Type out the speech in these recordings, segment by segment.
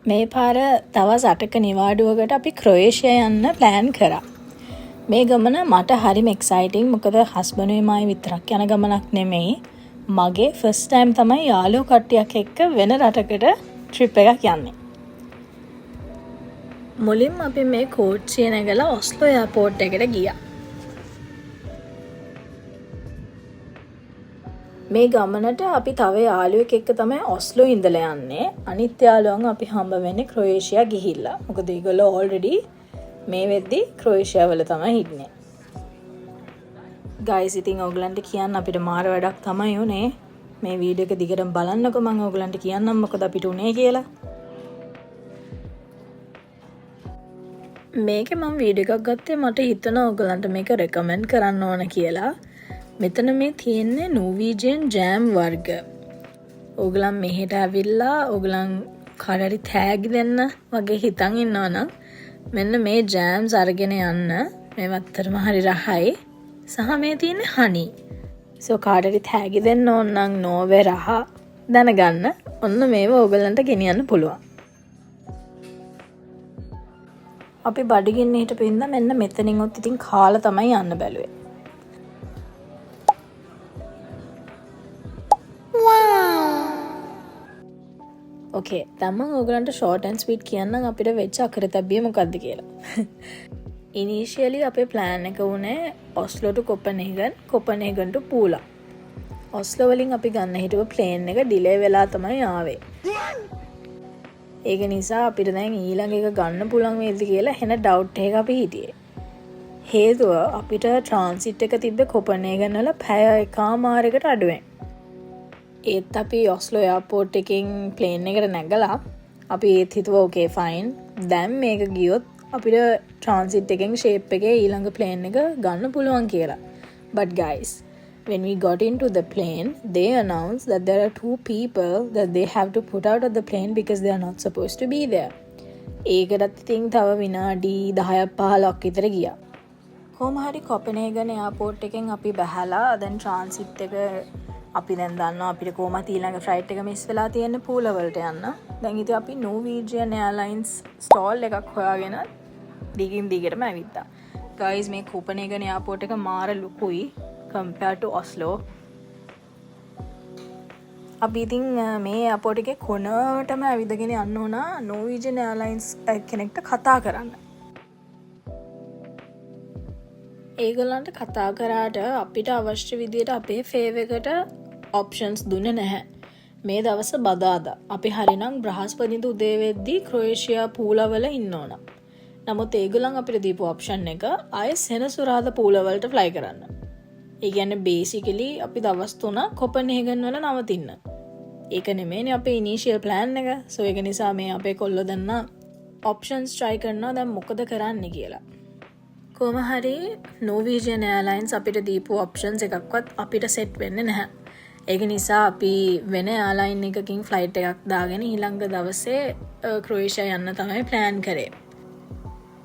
මේ පාර දවස් 8ක නිවාඩුවකට අපි ක්‍රොයේෂියා යන්න ප්ලෑන් කරා. මේ ගමන මට හරිම එක්සයිටිං. මොකද හස්බන්ඩ්ුයි මයි විතරක් යන ගමනක් නෙමෙයි. මගේ ෆස්ට් ටයිම් තමයි යාළුවෝ කට්ටියක් එක්ක වෙන රටකට ට්‍රිප් එකක් යන්නේ. මුලින්ම අපි මේ කෝච්චිය නැගලා ඔස්ලෝ එයාපෝට් එකට ගියා. මේ ගමනට අපි තව යාළුවෙක් එක්ක තමයි ඔස්ලෝ ඉඳලා යන්නේ. අනිත් යාළුවන් අපි හම්බ වෙන්නේ ක්‍රොයේෂියා ගිහිල්ලා. මොකද ඒගොල්ලෝ ඔල්රෙඩි මේ වෙද්දි ක්‍රොයේෂියා වල තමයි ඉන්නේ. ගයිස් ඉතින් ඔයගලන්ට කියන්න අපිට මාර වැඩක් තමයි උනේ. මේ වීඩියෝ එක දිගටම බලන්නකෝ මම ඔයගලන්ට කියන්නම් මොකද අපිට උනේ කියලා. මේකේ මම වීඩියෝ එකක් ගත්තේ මට හිතෙනවා ඔයගලන්ට මේක රෙකමන්ඩ් කරන්න ඕන කියලා. මෙතන මේ තියෙන්නේ නෝවීජියන් ජෑම් වර්ග. ඕගලන් මෙහෙට ඇවිල්ලා ඕගලන් කාටරි තෑගි දෙන්න වගේ හිතන් ඉන්නවනම් මෙන්න මේ ජෑම්ස් අරගෙන යන්න. මේ වත්තරම හරි රහයි. සහ මේ තියෙන්නේ හනි. සෝ කාටරි තෑගි දෙන්න ඕන නම් නෝවේ රහ දැනගන්න. ඔන්න මේව ඕගලන්ට ගෙනියන්න පුළුවන්. අපි බඩගින්න හිටපු ඉඳන් මෙන්න මෙතනින් උත් ඉතින් කාලා තමයි යන්න බැලුවේ. ඕකේ දැන් මම ඔයගලන්ට ෂෝට් ඇන්ඩ් ස්වීට් කියන්නම් අපිට වෙච්ච අකරතැබ්බිය මොකද්ද කියලා. ඉනිෂියලි අපේ ප්ලෑන් එක උනේ ඔස්ලෝ ටු කොපනේගන් ටු පූලා. ඔස්ලෝ වලින් අපි ගන්න හිටපු ප්ලේන් එක ඩිලේ වෙලා තමයි ආවේ. ඒක නිසා අපිට දැන් ඊළඟ එක ගන්න පුළුවන් වේද කියලා හෙන ඩවුට් එකක් අපි හිටියේ. හේතුව අපිට ට්‍රාන්සිට් එක තිබ්බේ කොපනේගන් වල පැය එකමාරකට අඩුවෙන්. ඒත් අපි ඔස්ලෝ එයාපෝට් එකෙන් ප්ලේන් එකට නැගලා අපි ඒත් හිතුවා ඕකේ ෆයින්. දැන් මේක ගියොත් අපිට ට්‍රාන්සිට් එකෙන් ෂේප් එකේ ඊළඟ ප්ලේන් එක ගන්න පුළුවන් කියලා. But guys, when we got into the plane, they announced that there are 2 people that they have to put out of the plane because they are not supposed to be there. ඒකටත් ඉතින් තව විනාඩි 10ක් 15ක් විතර ගියා. කොහොම හරි කොපනේගන් එයාපෝට් එකෙන් අපි බහැලා දැන් ට්‍රාන්සිට් එක අපි දැන් දන්නවා අපිට කොහොමද ඊළඟ ෆ්ලයිට් එක මිස් වෙලා තියෙන්නේ පූල වලට යන්න. දැන් ඉතින් අපි නෝවීජියන් එයාලයින්ස් ස්ටෝල් එකක් හොයාගෙන දිගින් දිගටම ඇවිත්තා. ගයිස් මේ කොපනේගන් එයාපෝට් එක මාර ලොකුයි කම්පෙයාර් ටු ඔස්ලෝ. අපි ඉතින් මේ එයාපෝට් එකේ කොනටම ඇවිදගෙන යන්න ඕන නෝවීජියන් එයාලයින්ස් කෙනෙක්ට කතා කරන්න. ඒගොල්ලන්ට කතා කරාට අපිට අවශ්‍ය විදියට අපේ ෆේව් එකට ඔප්ෂන්ස් දුන්නේ නැහැ. මේ දවස බදාදා. අපි හරිනම් බ්‍රහස්පතින්දා උදේ වෙද්දී ක්‍රොයේෂියා පූලවල ඉන්න ඕන. නමුත් ඒගොල්ලන් අපිට දීපු ඔප්ෂන් එක ආයෙ සෙනසුරාදා පූල වලට ෆ්ලයි කරන්න. ඒ කියන්නේ බේසිකලි අපි දවස් 3 කොපනේගන් වල නවතින්න. ඒක නෙමෙයිනේ අපේ ඉනිෂියල් ප්ලෑන් එක. සෝ ඒක නිසා මේ අපේ කොල්ලෝ දැන් ඔප්ෂන්ස් try කරනවා දැන් මොකද කරන්න කියලා. කොහොම හරි නෝවීජියන් එයාලයින්ස් අපිට දීපු ඔප්ෂන්ස් එකක්වත් අපිට සෙට් වෙන්නේ නැහැ. ඒක නිසා අපි වෙන එයාලයින් එකකින් ෆ්ලයිට් එකක් දාගෙන ඊළඟ දවසේ ක්‍රොයේෂියා යන්න තමයි ප්ලෑන් කරේ.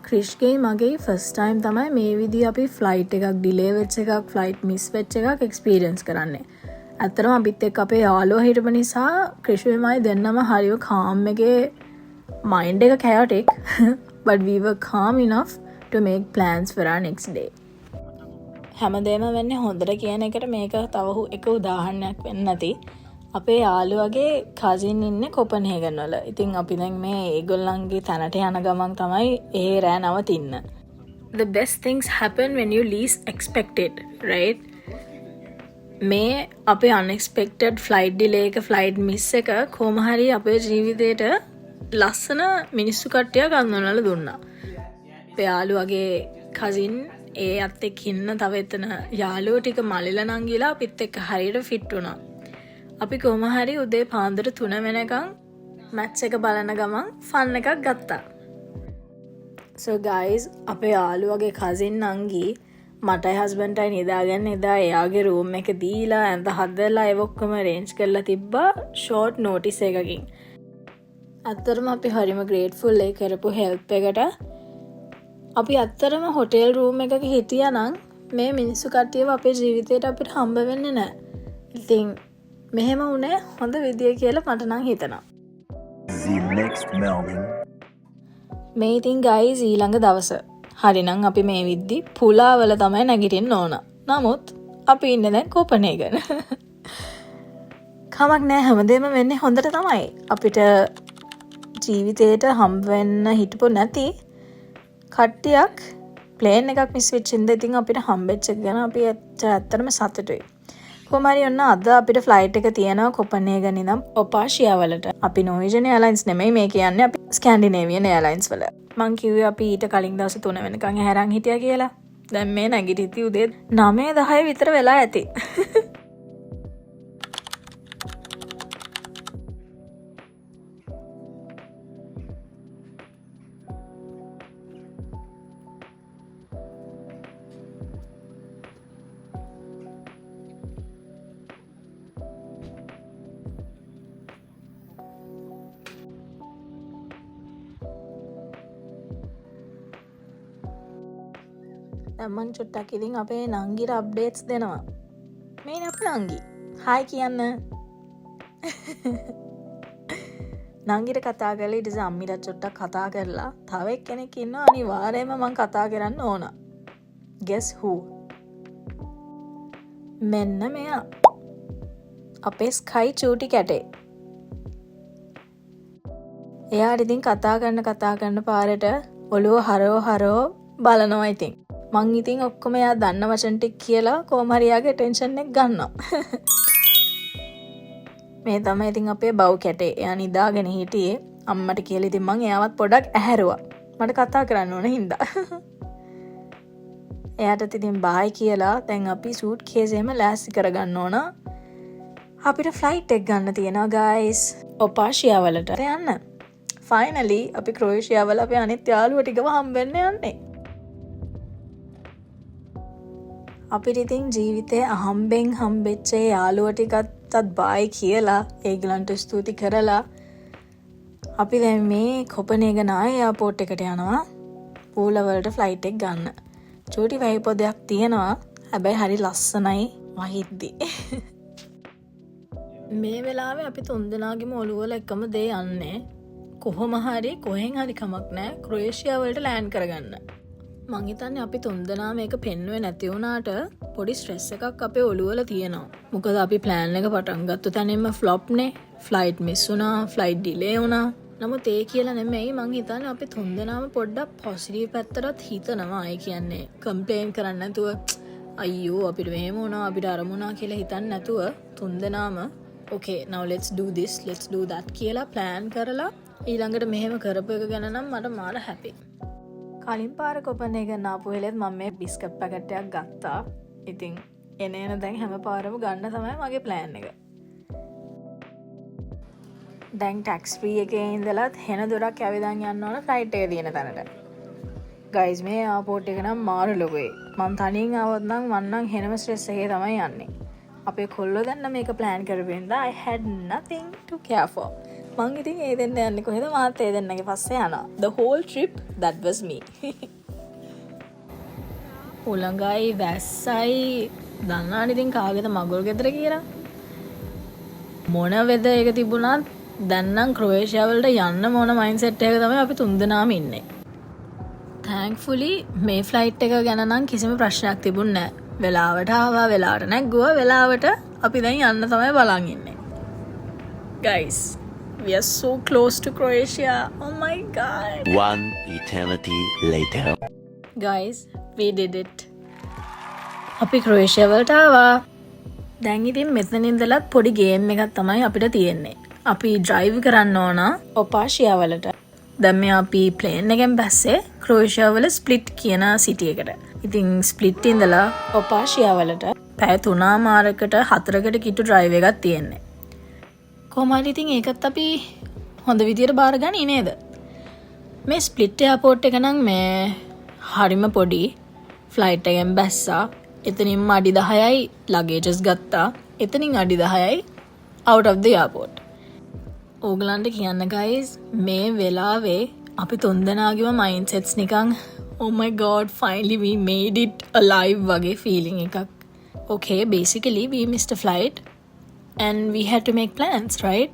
ක්‍රිෂ්ගේ මගේ ෆස්ට් ටයිම් තමයි මේ විදිහ අපි ෆ්ලයිට් එකක් ඩිලේ වෙච්ච එකක් ෆ්ලයිට් මිස් වෙච්ච එකක් එක්ස්පීරියන්ස් කරන්නේ. ඇත්තටම අපිත් එක්ක අපේ යාළුවෝ හිටපු නිසා ක්‍රිෂ්මයි දෙන්නම හරිය කාම් එකේ මයින්ඩ් එක chaotic but we were calm enough to make plans for our next day. හැමදේම වෙන්නේ හොඳට කියන එකට මේක තව එක උදාහරණයක් වෙන්න නැති. අපේ යාළුවගේ කසින් ඉන්නේ කොපනේගන් වල. ඉතින් අපි දැන් මේ ඒගොල්ලන්ගේ තැනට යන ගමන් තමයි ඒ රෑ නවතින්න. The best things happen when you least expect it, right? මේ අපේ unexpected flight delay එක flight miss එක කොහොම හරි අපේ ජීවිතේට ලස්සන මිනිස්සු කට්ටිය ගන්නවල දුන්නා. යාළුවගේ කසින් ඒ අත් එක්ක ඉන්න තව එතන යාළුවෝ ටික මලිලා නම් ගිහලා අපිත් එක්ක හරියට ෆිට වුණා. අපි කොහොම හරි උදේ පාන්දර 3 වෙනකන් මැච් එක බලන ගමන් ෆන් එකක් ගත්තා. So guys අපේ යාළුවගේ කසින් නංගි මටයි හස්බන්ඩ්ටයි නිදාගන්න එදා එයාගේ රූම් එක දීලා ඇඳ හදලා ඒක ඔක්කොම arrange කරලා තිබ්බා short notice එකකින්. අත්‍තරම අපි හරිම grateful ඒ කරපු help එකට. අපි අත්තරම හොටෙල් රූම් එකක හිටියා නම් මේ මිනිස්සු කට්ටියව අපේ ජීවිතේට අපිට හම්බ වෙන්නේ නැහැ. ඉතින් මෙහෙම වුණේ හොඳ විදිය කියලා මට නම් හිතෙනවා. the next morning. මේ ඉතින් ගයිස් ඊළඟ දවස. හරිනම් අපි මේ විද්දි පුලාවල තමයි නැගිටින්න ඕන. නමුත් අපි ඉන්නේ දැන් කොපනේගන්. කමක් නෑ හැමදේම වෙන්නේ හොඳට තමයි. අපිට ජීවිතේට හම්බ වෙන්න හිටපො නැති කට්ටියක් ප්ලේන් එකක් මිස් වෙච්ච ඉඳ ඉතින් අපිට හම්බෙච්ච එක ගැන අපි ඇත්තටම සතුටුයි. කොහොම හරි ඔන්න අද අපිට ෆ්ලයිට් එක තියෙනවා කොපනේගන් ඉඳන් ඔපාෂියා වලට. අපි නෝර්වේජන් එයාලයින්ස් නෙමෙයි මේ කියන්නේ අපි ස්කැන්ඩිනේවියන් එයාලයින්ස් වල. මං කිව්වේ අපි ඊට කලින් දවස් 3 වෙනකන් හැරන් හිටියා කියලා. දැන් මේ නැගිටිති උදේ 9:10 විතර වෙලා ඇති. මං චුට්ටක් ඉතින් අපේ නංගිට අප්ඩේට්ස් දෙනවා. මේ අපේ නංගි හායි කියන්න. නංගිට කතා කරලා ඊට පස්සේ අම්මිට චුට්ටක් කතා කරලා තව එක්කෙනෙක් ඉන්නවා අනිවාර්යයෙන්ම මං කතා කරන්න ඕන. guess who? මෙන්න මෙයා. අපේ ස්කයි චූටි කැටේ. එයාට ඉතින් කතා කරන පාරට ඔළුව හරව බලනවා ඉතින්. මං ඉතින් ඔක්කොම එයා දන්න වචන ටික කියලා කොහොම හරි යාගේ ටෙන්ෂන් එක ගන්නවා. මේ තමයි ඉතින් අපේ බව් කැටේ. එයා නිදාගෙන හිටියේ. අම්මට කියලා ඉතින් මං එයාවත් පොඩක් ඇහැරුවා. මට කතා කරන්න ඕන හින්දා. එයාට ඉතින් බායි කියලා දැන් අපි සූට් කේස් එකම ලෑස්ති කරගන්න ඕන. අපිට ෆ්ලයිට් එක ගන්න තියෙනවා ගයිස්. ඔපාෂියා වලට යන්න. ෆයිනලි අපි ක්‍රොේෂියා වල අපේ අනිත් යාළුවෝ ටිකව හම්බෙන්න යන්නේ. අපිට ඉතින් ජීවිතේ අහම්බෙන් හම්බෙච්ච යාළුවෝ ටිකටත් බායි කියලා ඒගොල්ලන්ට ස්තුති කරලා අපි දැන් මේ කොපනේගන් එයාපෝට් එකට යනවා පූල වලට ෆ්ලයිට් එක ගන්න. චූටි වයිපොදයක් තියෙනවා. හැබැයි හරි ලස්සනයි වහිද්දි. මේ වෙලාවේ අපි තුන්දෙනාගේම ඔළුව වල එකම දේ යන්නේ කොහොම හරි කොහෙන් හරි කමක් නැහැ ක්‍රොේෂියා වලට ලෑන්ඩ් කරගන්න. මං හිතන්නේ අපි තුන්දෙනා මේක පෙන්නුවේ නැති වුණාට පොඩි ස්ට්‍රෙස් එකක් අපේ ඔළුව වල තියෙනවා. මොකද අපි ප්ලෑන් එක පටන් ගත්ත තැනින්ම ෆ්ලොප් නේ. ෆ්ලයිට් මිස් වුණා, ෆ්ලයිට් ඩිලේ වුණා. නමුත් ඒ කියලා නෙමෙයි මං හිතන්නේ අපි තුන්දෙනාම පොඩ්ඩක් පොසිටිව් පැත්තටත් හිතනවා. ඒ කියන්නේ කම්ප්ලේන් කරන්නේ නැතුව අයියෝ අපිට මෙහෙම වුණා, අපිට අර වුණා කියලා හිතන්නේ නැතුව තුන්දෙනාම okay now let's do this, let's do that කියලා ප්ලෑන් කරලා ඊළඟට මෙහෙම කරපු එක ගැන නම් මට මාර හැපි. කලින් පාර කොපනේගන් ආපු වෙලෙත් මම මේ බිස්කට් පැකට් එකක් ගත්තා. ඉතින් එන දැන් හැම පාරම ගන්න තමයි මගේ ප්ලෑන් එක. දැන් ටැක්ස් ෆ්‍රී එකේ ඉඳලා හෙන දොරක් ඇවිදන් යන්න ඕන ෆ්ලයිට් එක තියෙන තැනට. ගයිස් මේ එයාපෝට් එක නම් මාරු ලොකුයි. මං තනියෙන් ආවොත් නම් මං නම් හෙනම ස්ට්‍රෙස් එකේ තමයි යන්නේ. අපේ කොල්ලෝ දැන් මේක plan කරපෙන්ද I had nothing to care for. මං ඉතින් ඒ දෙන්න යන්නේ කොහෙද මාත් ඒ දෙන්නගේ පස්සේ යනවා. The whole trip that was me. උලංගයි වැස්සයි දන්නානේ ඉතින් කාගේද මගුල් ගෙදර කියලා. මොන වෙද එක තිබුණත් දැන් නම් ක්‍රොේෂියා වලට යන්න මොන මයින්ඩ්සෙට් එක තමයි අපි තුන්දෙනාම ඉන්නේ. thankfully මේ ෆ්ලයිට් එක ගැන නම් කිසිම ප්‍රශ්නයක් තිබුණේ නැහැ. වෙලාවට ආවා, වෙලාවට නැග්ගුවා, වෙලාවට අපි දැන් යන්න තමයි බලන් ඉන්නේ. Guys, we are so close to Croatia. Oh my god. One eternity later. Guys, we did it. අපි ක්‍රොේෂියා වලට ආවා. දැන් ඉතින් මෙතන ඉඳලා පොඩි ගේම් එකක් තමයි අපිට තියෙන්නේ. අපි ඩ්‍රයිව් කරන්න ඕන ඔපාෂියා වලට. දැන් මේ අපි ප්ලේන් එකෙන් බැස්සේ ක්‍රොේෂියා වල ස්ප්ලිට් කියන සිටි එකට. ඉතින් ස්ප්ලිට් ඉඳලා ඔපාෂියා වලට පැය 3මාරකට 4කට කිට්ටු ඩ්‍රයිව් එකක් තියෙන්නේ. කොහොම හරි ඉතින් ඒකත් අපි හොඳ විදියට බාරගන්නේ නේද? මේ ස්ප්ලිට් එයාපෝට් එක නම් මේ හරිම පොඩි. ෆ්ලයිට් එකෙන් බැස්සා. එතනින්ම අඩි 10යි ලගේජස් ගත්තා. එතනින් අඩි 10යි out of the airport. ඕගලන්ට කියන්න guys මේ වෙලාවේ අපි තුන්දෙනාගේම mindsets නිකන් oh my god finally we made it alive වගේ feeling එකක්. Okay basically we missed a flight and we had to make plans right?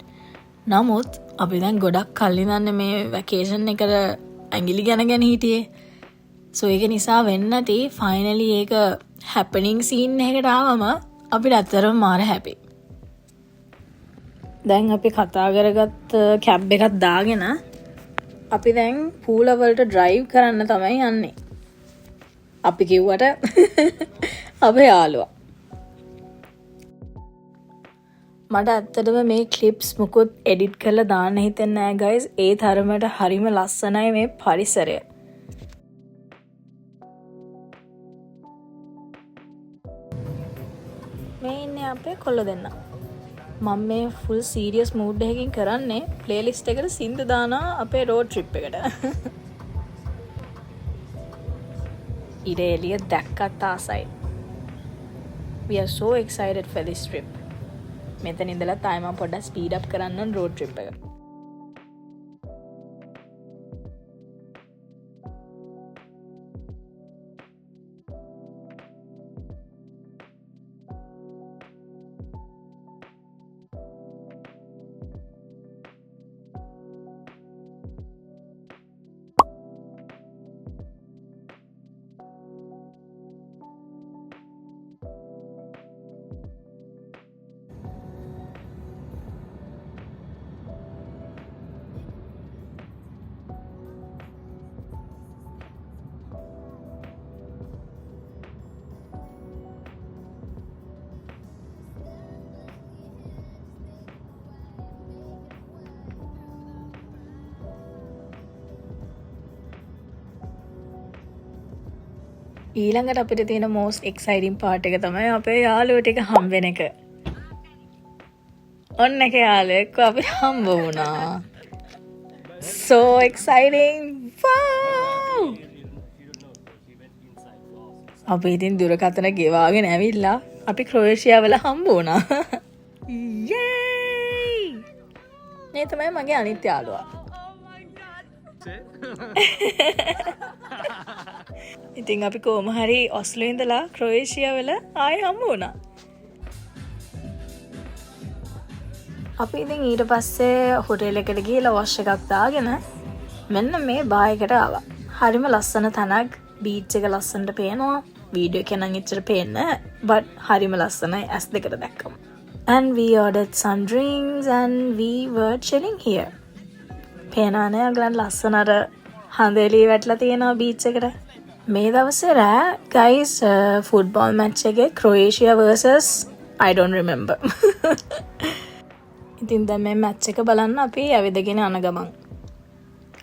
නමුත් අපි දැන් ගොඩක් කල්ලි දන්න මේ වැකේෂන් එකට ඇගිලි ගැන හිටියේ. සෝ ඒක නිසා වෙන්නති ෆයිනලි ඒක හැපනිං සීන් එකට ආවම අපිට ඇත්තරම මාර හැපි. දැන් අපි කතා කරගත් කැබ් එකක් දාගෙන අපි දැන් පූලවලට ඩ්‍රයිව් කරන්න තමයි යන්නේ. අපි කිව්වට අපේ යාළුවා. මට ඇත්තටම මේ ක්ලිප්ස් මුකුත් එඩිට් කරලා දාන්න හිතෙන්නේ නැහැ ගයිස්. ඒ තරමට හරිම ලස්සනයි මේ පරිසරය. මේ ඉන්නේ අපේ කොල්ල දෙන්න. මම මේ ෆුල් සීරියස් මූඩ් එකකින් කරන්නේ ප්ලේලිස්ට් එකට සින්දු දානවා අපේ රෝඩ් ට්‍රිප් එකට. ඉර එළිය දැක්කත් ආසයි. We are so excited for this trip. මෙතන ඉඳලා තාම මම පොඩ්ඩක් ස්පීඩ් අප් කරන්න රෝඩ් ට්‍රිප් එක. ඊළඟට අපිට තියෙන most exciting part එක තමයි අපේ යාළුවෝ ටික හම්බ වෙන එක. ඔන්න එක යාළුවෙක් අපිට හම්බ වුණා. So exciting! Wow! අපි ඉතින් දුරකථන ගෙවාගෙන ඇවිල්ලා අපි ක්‍රොයේෂියාවල හම්බ වුණා. Yay! මේ තමයි මගේ අනිත් යාළුවා. ඉතින් අපි කොහොම හරි ඔස්ලෝ ඉඳලා ක්‍රොයේෂියාවල ආයෙ හම්බ වුණා. අපි ඉතින් ඊට පස්සේ හොටෙල් එකට ගිහලා වොෂ් එකක් දාගෙන මෙන්න මේ බාර් එකට ආවා. හරිම ලස්සන තැනක්, බීච් එක ලස්සනට පේනවා. වීඩියෝ එකෙන් නම් එච්චර පේන්නේ නැහැ, but හරිම ලස්සනයි ඇස් දෙකට දැක්කම. And we ordered some drinks and we were chilling here. පේනවනේ ඔයගලන් ලස්සනට හඳේලි වැටලා තියෙනවා බීච් එකට. මේ දවසේ රෑ guys ෆුට්බෝල් මැච් එකේ ක්‍රොයේෂියා versus I don't remember. ඉතින් දැන් මේ මැච් එක බලන්න අපි ඇවිදගෙන යන ගමන්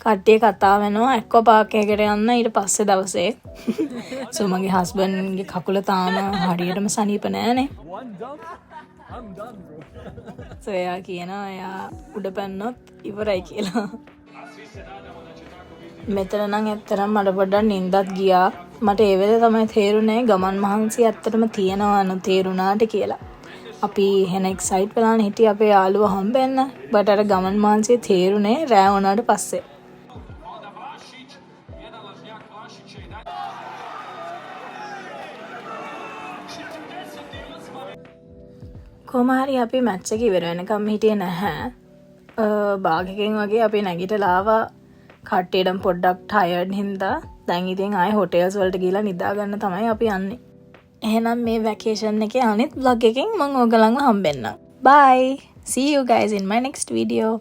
කට්ටිය කතා වෙනවා එක්කෝ පාක් එකකට යන්න ඊට පස්සේ දවසේ. සෝ මගේ හස්බන්ඩ්ගේ කකුල තාම හරියටම සනීප නෑනේ. සෝ එයා කියනවා එයා උඩ පැන්නොත් ඉවරයි කියලා. මෙතන නම් ඇත්තටම මට පොඩ්ඩක් නින්දත් ගියා. මට ඒ වෙලේ තමයි තේරුනේ ගමන් මහන්සිය ඇත්තටම තියනවා නොතේරුණාට කියලා. අපි එහෙන එක්සයිට් වෙලානේ හිටියේ අපේ යාළුවා හම්බෙන්න. බට අර ගමන් මහන්සිය තේරුනේ රෑ වුණාට පස්සේ. කොහොම හරි අපි මැච් එක ඉවර වෙනකම් හිටියේ නැහැ. භාගයකින් වගේ අපි නැගිටලා ආවා. කට්ටියටම පොඩ්ඩක් ටයර්ඩ් හින්දා දැන් ඉතින් ආයේ හොටෙල්ස් වලට ගිහලා නිදා ගන්න තමයි අපි යන්නේ. එහෙනම් මේ වැකේෂන් එකේ අනිත් vlog එකකින් මම ඔයගලන්ව හම්බෙන්නම්. Bye. See you guys in my next video.